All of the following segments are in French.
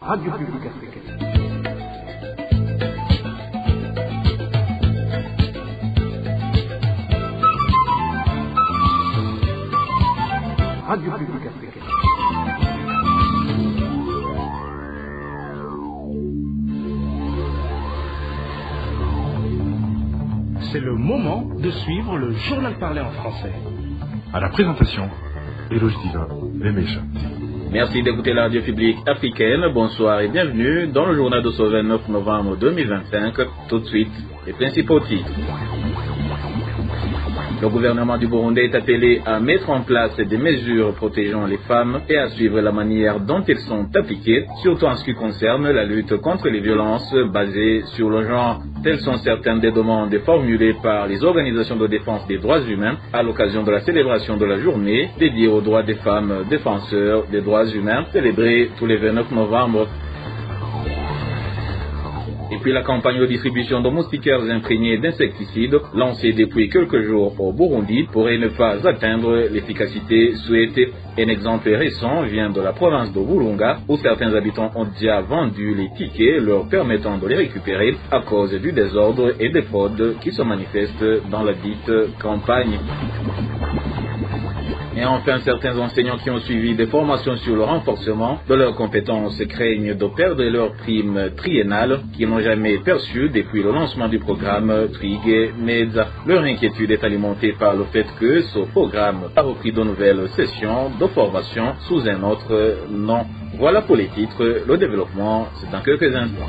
Radio Publique Africaine. Radio Publique Africaine. C'est le moment de suivre le journal parlé en français. À la présentation, Eloge Diva, Lemesha. Merci d'écouter la radio publique africaine. Bonsoir et bienvenue dans le journal de ce 29 novembre 2025. Tout de suite, les principaux titres. Le gouvernement du Burundi est appelé à mettre en place des mesures protégeant les femmes et à suivre la manière dont elles sont appliquées, surtout en ce qui concerne la lutte contre les violences basées sur le genre. Telles sont certaines des demandes formulées par les organisations de défense des droits humains à l'occasion de la célébration de la journée dédiée aux droits des femmes défenseurs des droits humains, célébrée tous les 29 novembre. Et puis la campagne de distribution de moustiquaires imprégnés d'insecticides, lancée depuis quelques jours au Burundi, pourrait ne pas atteindre l'efficacité souhaitée. Un exemple récent vient de la province de Burunga, où certains habitants ont déjà vendu les tickets leur permettant de les récupérer à cause du désordre et des fraudes qui se manifestent dans la dite campagne. Et enfin, certains enseignants qui ont suivi des formations sur le renforcement de leurs compétences craignent de perdre leur prime triennale qu'ils n'ont jamais perçue depuis le lancement du programme Trigue Meza. Leur inquiétude est alimentée par le fait que ce programme a repris de nouvelles sessions de formation sous un autre nom. Voilà pour les titres. Le développement, c'est dans quelques instants.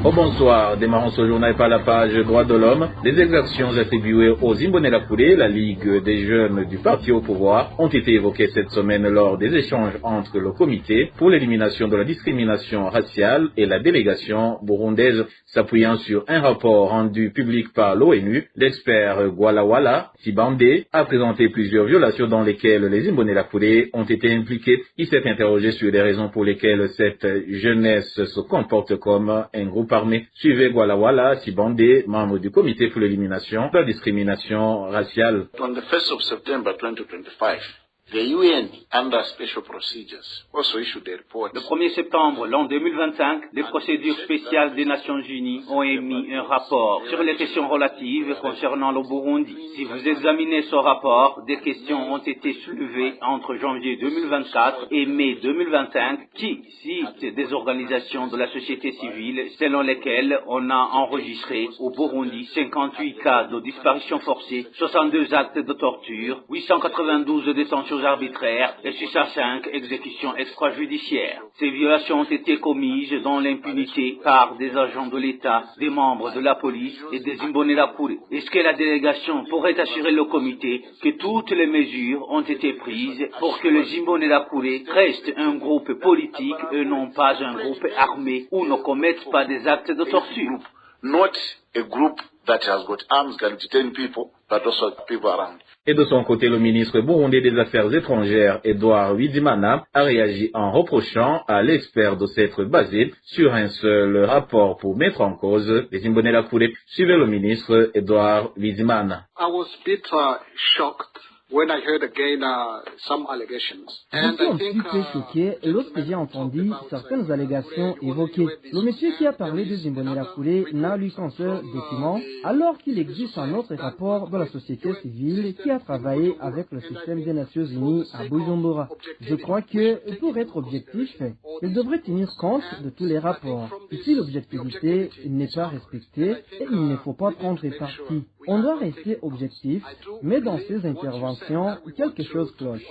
Oh bonsoir, démarrons ce journal par la page Droits de l'homme. Les exactions attribuées aux Imbonerakure, la Ligue des jeunes du parti au pouvoir, ont été évoquées cette semaine lors des échanges entre le comité pour l'élimination de la discrimination raciale et la délégation burundaise. S'appuyant sur un rapport rendu public par l'ONU, l'expert Gwalawala Sibande a présenté plusieurs violations dans lesquelles les Imbonerakure ont été impliqués. Il s'est interrogé sur les raisons pour lesquelles cette jeunesse se comporte comme un groupe armé. Suivez Gwalawala Sibande, membre du comité pour l'élimination de la discrimination raciale. On the 1st of September 2025, the UN, under special procedures, also issued a report. Le 1er septembre, l'an 2025, les procédures spéciales des Nations Unies ont émis un rapport sur les questions relatives concernant le Burundi. Si vous examinez ce rapport, des questions ont été soulevées entre janvier 2024 et mai 2025 qui citent des organisations de la société civile selon lesquelles on a enregistré au Burundi 58 cas de disparition forcée, 62 actes de torture, 892 détentions arbitraires et 605 exécutions extrajudiciaires. Ces violations ont été commises dans l'impunité par des agents de l'État, des membres de la police et des Imbonerakure. Est-ce que la délégation pourrait assurer le comité que toutes les mesures ont été prises pour que les Imbonerakure restent un groupe politique et non pas un groupe armé ou ne commettent pas des actes de torture? Not a group that has got arms can detain people, but also people around. Et de son côté, le ministre burundais des Affaires étrangères, Edouard Bizimana, a réagi en reprochant à l'expert de s'être basé sur un seul rapport pour mettre en cause les Imbonerakure. Suivez le ministre Edouard Bizimana. I was a bit shocked when I heard again some allegations. Je suis un petit peu choqué lorsque j'ai entendu certaines allégations évoquées. Le monsieur qui a parlé des Imbonerakure n'a lu qu'un seul document, alors qu'il existe un autre rapport de la société civile qui a travaillé avec le système des Nations Unies à Bujumbura. Je crois que, pour être objectif, il devrait tenir compte de tous les rapports. Ici, l'objectivité n'est pas respectée et il ne faut pas prendre parti. On doit rester objectif, mais dans ces interventions, quelque chose cloche.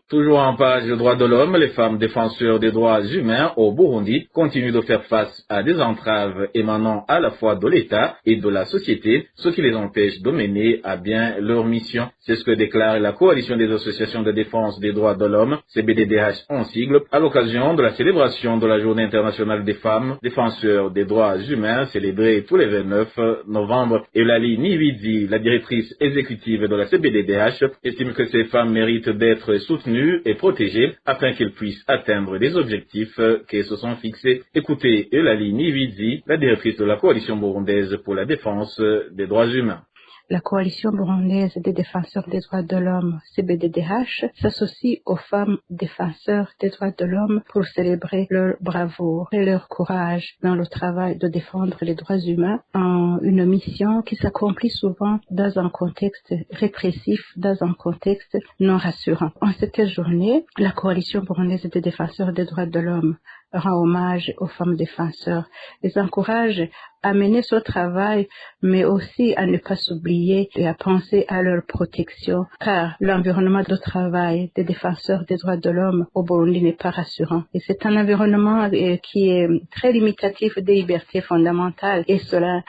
Toujours en page droits de l'homme, les femmes défenseurs des droits humains au Burundi continuent de faire face à des entraves émanant à la fois de l'État et de la société, ce qui les empêche de mener à bien leur mission. C'est ce que déclare la coalition des associations de défense des droits de l'homme, CBDDH en sigle, à l'occasion de la célébration de la Journée internationale des femmes défenseurs des droits humains, célébrée tous les 29 novembre. Eulalie Nividzi, la directrice exécutive de la CBDDH, estime que ces femmes méritent d'être soutenues et protégées afin qu'elles puissent atteindre les objectifs qu'elles se sont fixés. Écoutez Eulalie Nividzi, la directrice de la coalition burundaise pour la défense des droits humains. La coalition burundaise des défenseurs des droits de l'homme, CBDDH, s'associe aux femmes défenseurs des droits de l'homme pour célébrer leur bravoure et leur courage dans le travail de défendre les droits humains en une mission qui s'accomplit souvent dans un contexte répressif, dans un contexte non rassurant. En cette journée, la coalition burundaise des défenseurs des droits de l'homme rend hommage aux femmes défenseurs, les encourage à mener ce travail, mais aussi à ne pas s'oublier et à penser à leur protection, car l'environnement de travail des défenseurs des droits de l'homme au Burundi n'est pas rassurant. Et c'est un environnement qui est très limitatif des libertés fondamentales, et cela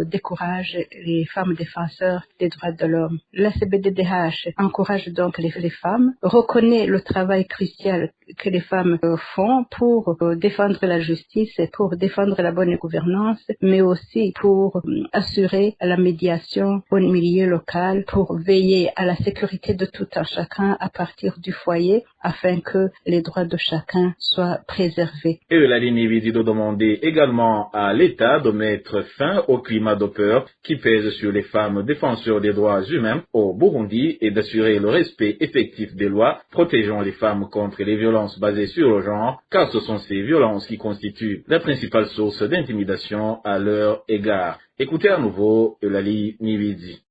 décourage les femmes défenseurs des droits de l'homme. La CBDDH encourage donc les femmes, reconnaît le travail crucial que les femmes font pour défendre la justice et pour défendre la bonne gouvernance, mais aussi pour assurer la médiation au milieu local, pour veiller à la sécurité de tout un chacun à partir du foyer, afin que les droits de chacun soient préservés. Et la ligne visite de demander également à l'État de mettre fin au climat de peur qui pèse sur les femmes défenseurs des droits humains au Burundi et d'assurer le respect effectif des lois protégeant les femmes contre les violences basées sur le genre, car ce sont ces violences qui constituent la principale source d'intimidation à leur égard. Écoutez à nouveau Eulalie Nivizi.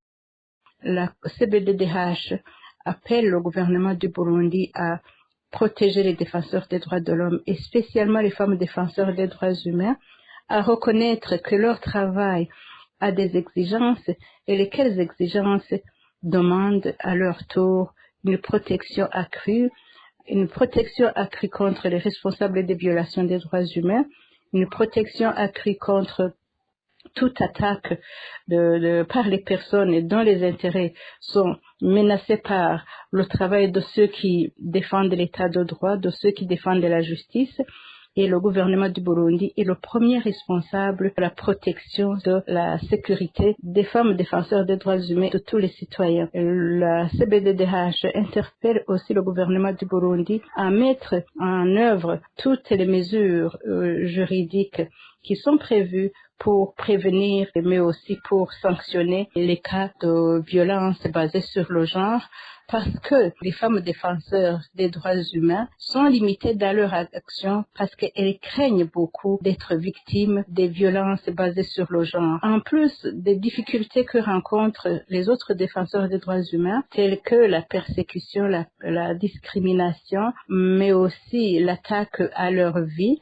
La CBDDH appelle le gouvernement du Burundi à protéger les défenseurs des droits de l'homme et spécialement les femmes défenseurs des droits humains, à reconnaître que leur travail a des exigences et lesquelles exigences demandent à leur tour une protection accrue contre les responsables des violations des droits humains, une protection accrue contre toute attaque par les personnes dont les intérêts sont menacés par le travail de ceux qui défendent l'état de droit, de ceux qui défendent la justice. Et le gouvernement du Burundi est le premier responsable de la protection de la sécurité des femmes défenseurs des droits humains de tous les citoyens. La CBDDH interpelle aussi le gouvernement du Burundi à mettre en œuvre toutes les mesures juridiques qui sont prévues pour prévenir, mais aussi pour sanctionner les cas de violence basée sur le genre, parce que les femmes défenseurs des droits humains sont limitées dans leur action parce qu'elles craignent beaucoup d'être victimes des violences basées sur le genre. En plus des difficultés que rencontrent les autres défenseurs des droits humains, telles que la persécution, la discrimination, mais aussi l'attaque à leur vie.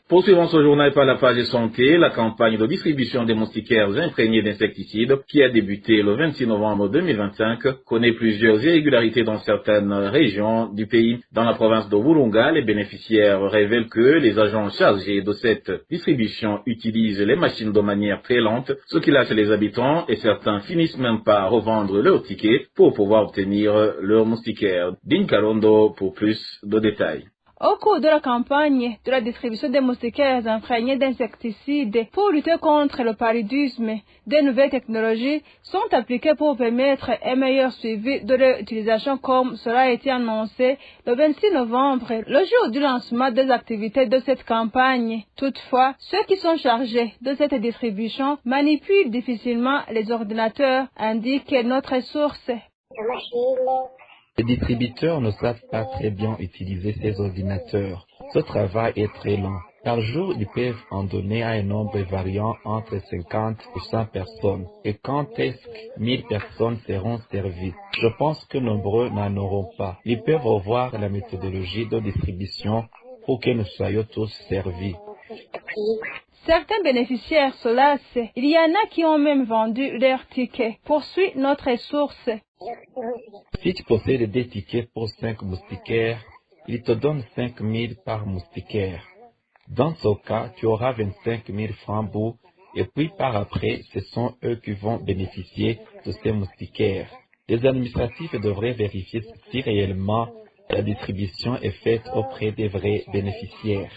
Poursuivons ce journal par la page santé, la campagne de distribution des moustiquaires imprégnés d'insecticides qui a débuté le 26 novembre 2025 connaît plusieurs irrégularités dans certaines régions du pays. Dans la province de Burunga, les bénéficiaires révèlent que les agents chargés de cette distribution utilisent les machines de manière très lente, ce qui lasse les habitants et certains finissent même par revendre leurs tickets pour pouvoir obtenir leurs moustiquaires. Dinkarondo pour plus de détails. Au cours de la campagne de la distribution des moustiquaires imprégnés d'insecticides pour lutter contre le paludisme, des nouvelles technologies sont appliquées pour permettre un meilleur suivi de leur utilisation comme cela a été annoncé le 26 novembre, le jour du lancement des activités de cette campagne. Toutefois, ceux qui sont chargés de cette distribution manipulent difficilement les ordinateurs, indique notre source. Les distributeurs ne savent pas très bien utiliser ces ordinateurs. Ce travail est très lent. Par jour, ils peuvent en donner à un nombre variant entre 50 et 100 personnes. Et quand est-ce que 1000 personnes seront servies? Je pense que nombreux n'en auront pas. Ils peuvent revoir la méthodologie de distribution pour que nous soyons tous servis. Certains bénéficiaires se lassent. Il y en a qui ont même vendu leurs tickets. Poursuit notre source. Si tu possèdes des tickets pour 5 moustiquaires, ils te donnent 5 000 par moustiquaire. Dans ce cas, tu auras 25 000 francs bout, et puis par après, ce sont eux qui vont bénéficier de ces moustiquaires. Les administratifs devraient vérifier si réellement la distribution est faite auprès des vrais bénéficiaires.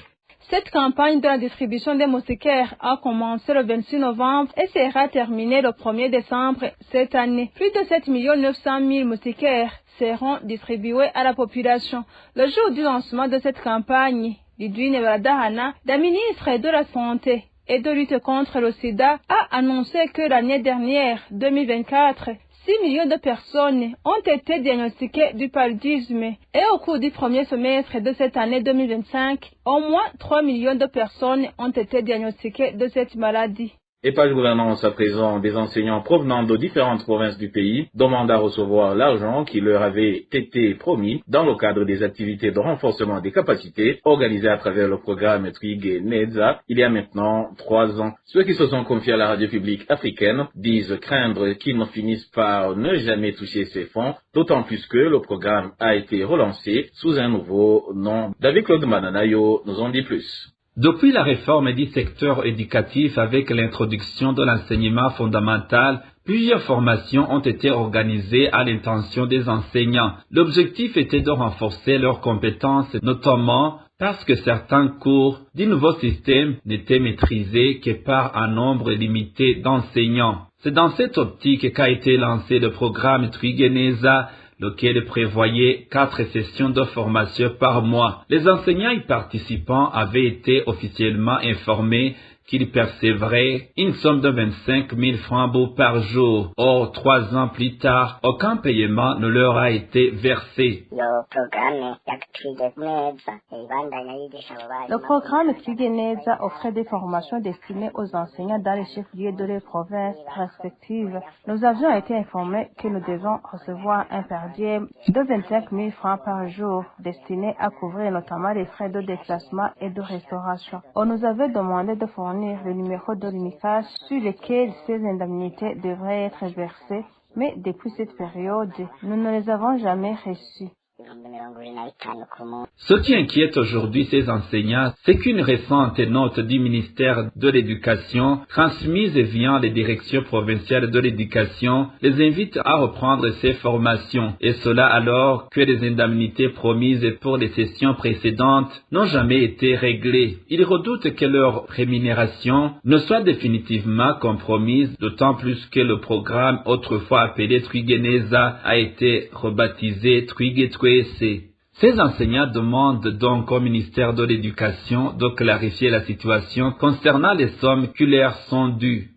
Cette campagne de la distribution des moustiquaires a commencé le 26 novembre et sera terminée le 1er décembre cette année. Plus de 7 900 000 moustiquaires seront distribués à la population. Le jour du lancement de cette campagne, Lidwine Baradahana, la ministre de la Santé, et de lutte contre le sida a annoncé que l'année dernière, 2024, 6 millions de personnes ont été diagnostiquées du paludisme et au cours du premier semestre de cette année 2025, au moins 3 millions de personnes ont été diagnostiquées de cette maladie. Et page gouvernance à présent, des enseignants provenant de différentes provinces du pays demandent à recevoir l'argent qui leur avait été promis dans le cadre des activités de renforcement des capacités organisées à travers le programme Twig Neza il y a maintenant 3 ans. Ceux qui se sont confiés à la radio publique africaine disent craindre qu'ils ne finissent par ne jamais toucher ces fonds, d'autant plus que le programme a été relancé sous un nouveau nom. David Claude Mananayo nous en dit plus. Depuis la réforme du secteur éducatif avec l'introduction de l'enseignement fondamental, plusieurs formations ont été organisées à l'intention des enseignants. L'objectif était de renforcer leurs compétences, notamment parce que certains cours du nouveau système n'étaient maîtrisés que par un nombre limité d'enseignants. C'est dans cette optique qu'a été lancé le programme Twigeneza, lequel prévoyait 4 sessions de formation par mois. Les enseignants y participants avaient été officiellement informés qu'ils percevraient une somme de 25 000 francs par jour. Or, 3 ans plus tard, aucun paiement ne leur a été versé. Le programme Twigeneza offrait des formations destinées aux enseignants dans les chefs-lieux de leurs provinces respectives. Nous avions été informés que nous devions recevoir un per diem de 25 000 francs par jour, destiné à couvrir notamment les frais de déplacement et de restauration. On nous avait demandé de fournir le numéro de l'UNICAS sur lequel ces indemnités devraient être versées, mais depuis cette période, nous ne les avons jamais reçues. Ce qui inquiète aujourd'hui ces enseignants, c'est qu'une récente note du ministère de l'Éducation, transmise via les directions provinciales de l'éducation, les invite à reprendre ces formations, et cela alors que les indemnités promises pour les sessions précédentes n'ont jamais été réglées. Ils redoutent que leur rémunération ne soit définitivement compromise, d'autant plus que le programme autrefois appelé Twigeneza a été rebaptisé Twigetwe. Ces enseignants demandent donc au ministère de l'Éducation de clarifier la situation concernant les sommes qui leur sont dues.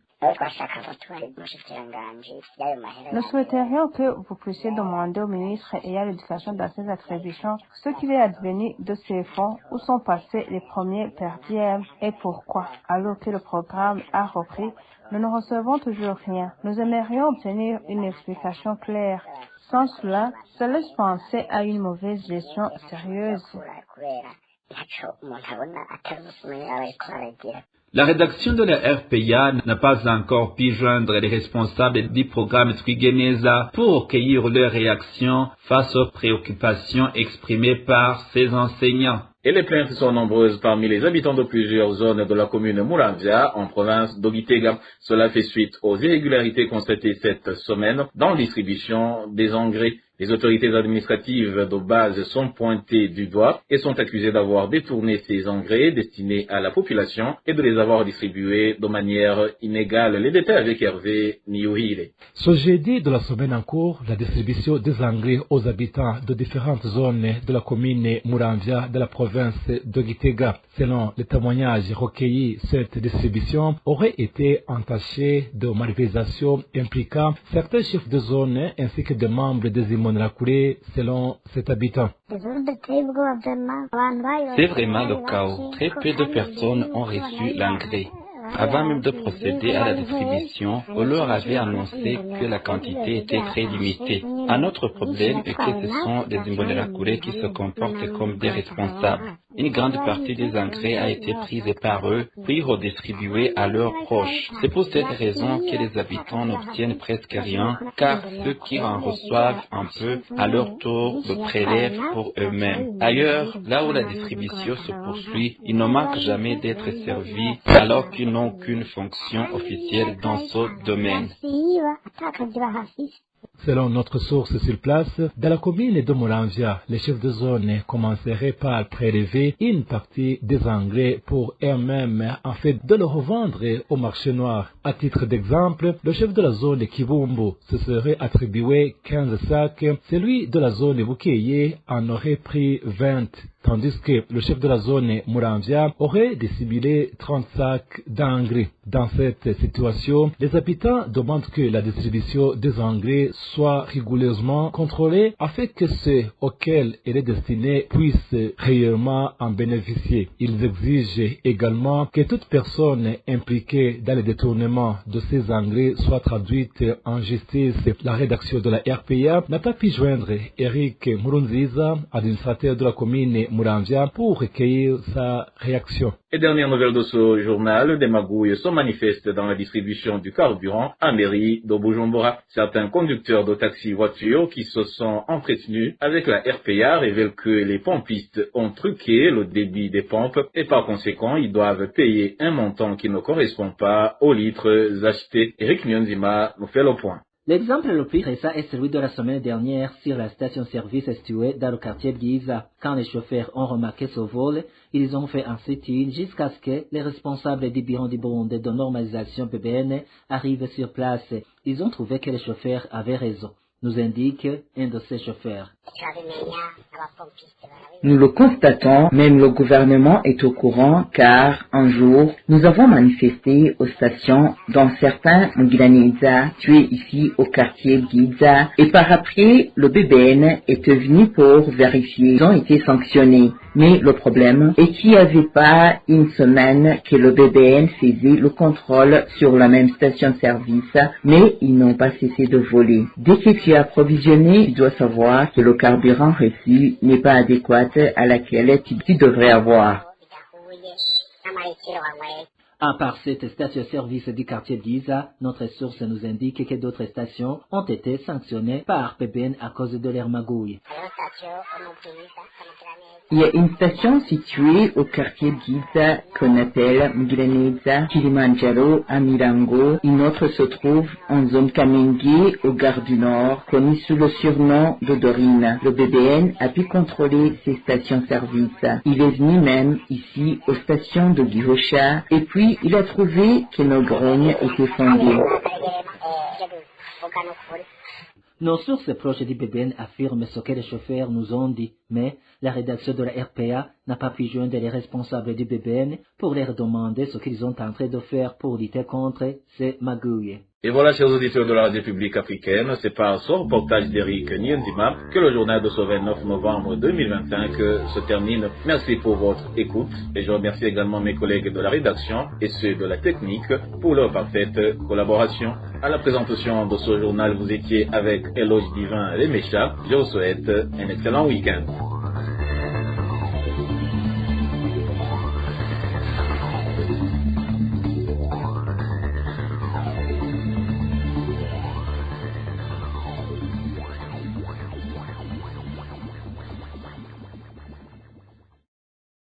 Nous souhaiterions que vous puissiez demander au ministre et à l'Éducation dans ses attributions ce qu'il est advenu de ces fonds, où sont passés les premiers per diem et pourquoi. Alors que le programme a repris, nous ne recevons toujours rien. Nous aimerions obtenir une explication claire. Sans cela, ça laisse penser à une mauvaise gestion sérieuse. La rédaction de la RPA n'a pas encore pu joindre les responsables du programme Twigeneza pour recueillir leurs réactions face aux préoccupations exprimées par ces enseignants. Et les plaintes sont nombreuses parmi les habitants de plusieurs zones de la commune Muramvya, en province d'Ogitega. Cela fait suite aux irrégularités constatées cette semaine dans la distribution des engrais. Les autorités administratives de base sont pointées du doigt et sont accusées d'avoir détourné ces engrais destinés à la population et de les avoir distribués de manière inégale. Les détails avec Hervé Niouhile. Ce jeudi de la semaine en cours, la distribution des engrais aux habitants de différentes zones de la commune Muramvya de la province de Gitega. Selon les témoignages recueillis, cette distribution aurait été entachée de malversation impliquant certains chefs de zone ainsi que des membres des Imbonerakure, selon cet habitant. C'est vraiment le chaos. Très peu de personnes ont reçu l'engrais. Avant même de procéder à la distribution, on leur avait annoncé que la quantité était très limitée. Un autre problème est que ce sont les Imbonerakure qui se comportent comme des responsables. Une grande partie des engrais a été prise par eux, puis redistribuée à leurs proches. C'est pour cette raison que les habitants n'obtiennent presque rien, car ceux qui en reçoivent un peu, à leur tour, le prélèvent pour eux-mêmes. Ailleurs, là où la distribution se poursuit, ils ne manquent jamais d'être servis, alors qu'ils n'ont qu'une fonction officielle dans ce domaine. Selon notre source sur place, dans la commune de Muramvya, les chefs de zone commenceraient par prélever une partie des engrais pour eux-mêmes afin de le revendre au marché noir. À titre d'exemple, le chef de la zone Kibumbu se serait attribué 15 sacs, celui de la zone Bukeye en aurait pris 20, tandis que le chef de la zone Muramvya aurait dissimulé 30 sacs d'engrais. Dans cette situation, les habitants demandent que la distribution des engrais soit rigoureusement contrôlée afin que ceux auxquels elle est destinée puissent réellement en bénéficier. Ils exigent également que toute personne impliquée dans le détournement de ces engrais soit traduite en justice. La rédaction de la RPA n'a pas pu joindre Eric Murunziza, administrateur de la commune Muramvya, pour recueillir sa réaction. Et dernière nouvelle de ce journal, des magouilles se manifestent dans la distribution du carburant à mairie de Bujumbura. Certains conducteurs de taxi-voitures qui se sont entretenus avec la RPA révèlent que les pompistes ont truqué le débit des pompes et par conséquent, ils doivent payer un montant qui ne correspond pas aux litres achetés. Eric Nyonzima nous fait le point. L'exemple le plus récent est celui de la semaine dernière sur la station-service située dans le quartier de Giza. Quand les chauffeurs ont remarqué ce vol, ils ont fait un sit-in jusqu'à ce que les responsables du bureau du Burundi de normalisation BBN arrivent sur place. Ils ont trouvé que les chauffeurs avaient raison, nous indique un de ces chauffeurs. Nous le constatons, même le gouvernement est au courant car un jour, nous avons manifesté aux stations dont certains Mugiraneza tués ici au quartier Giza et par après, le BBN est venu pour vérifier. Ils ont été sanctionnés. Mais le problème est qu'il n'y avait pas une semaine que le BBN faisait le contrôle sur la même station-service, mais ils n'ont pas cessé de voler. Dès que tu es approvisionné, tu dois savoir que le carburant reçu n'est pas adéquat à laquelle tu devrais avoir. À part cette station-service du quartier Giza, notre source nous indique que d'autres stations ont été sanctionnées par BBN à cause de leur magouille. Il y a une station située au quartier Giza qu'on appelle Mugiraneza, Kilimanjaro, à Mirango. Une autre se trouve en zone Kamenge, au Gare du Nord, connue sous le surnom de Dorine. Le BBN a pu contrôler ces stations-service. Il est venu même ici aux stations de Gihosha et puis il a trouvé que nos grognes étaient fondées. Nos sources proches du BBN affirment ce que les chauffeurs nous ont dit, mais la rédaction de la RPA n'a pas pu joindre les responsables du BBN pour leur demander ce qu'ils ont en train de faire pour lutter contre ces magouilles. Et voilà, chers auditeurs de la République africaine, c'est par ce reportage d'Eric Nyonzima que le journal de ce 29 novembre 2025 se termine. Merci pour votre écoute et je remercie également mes collègues de la rédaction et ceux de la technique pour leur parfaite collaboration. À la présentation de ce journal, vous étiez avec Eloge Divin Lemesha. Je vous souhaite un excellent week-end.